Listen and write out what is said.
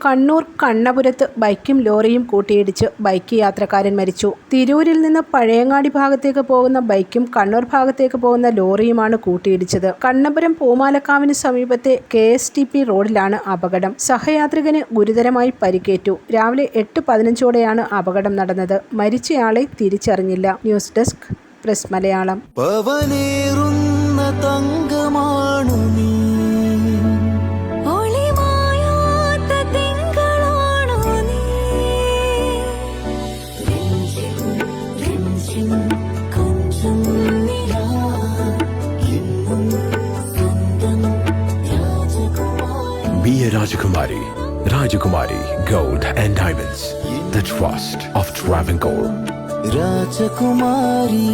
കണ്ണൂർ കണ്ണപുരത്ത് ബൈക്കും ലോറിയും കൂട്ടിയിടിച്ച് ബൈക്ക് യാത്രക്കാരൻ മരിച്ചു. തിരൂരിൽ നിന്ന് പഴയങ്ങാടി ഭാഗത്തേക്ക് പോകുന്ന ബൈക്കും കണ്ണൂർ ഭാഗത്തേക്ക് പോകുന്ന ലോറിയുമാണ് കൂട്ടിയിടിച്ചത്. കണ്ണപുരം പൂമാലക്കാവിന് സമീപത്തെ KSTP റോഡിലാണ് അപകടം. സഹയാത്രികന് ഗുരുതരമായി പരിക്കേറ്റു. രാവിലെ 8:15ഓടെയാണ് അപകടം നടന്നത്. മരിച്ചയാളെ തിരിച്ചറിഞ്ഞില്ല. News desk press Malayalam. Be a Rajakumari. Rajakumari Gold and Diamonds. The trust of Travancore. Rajakumari.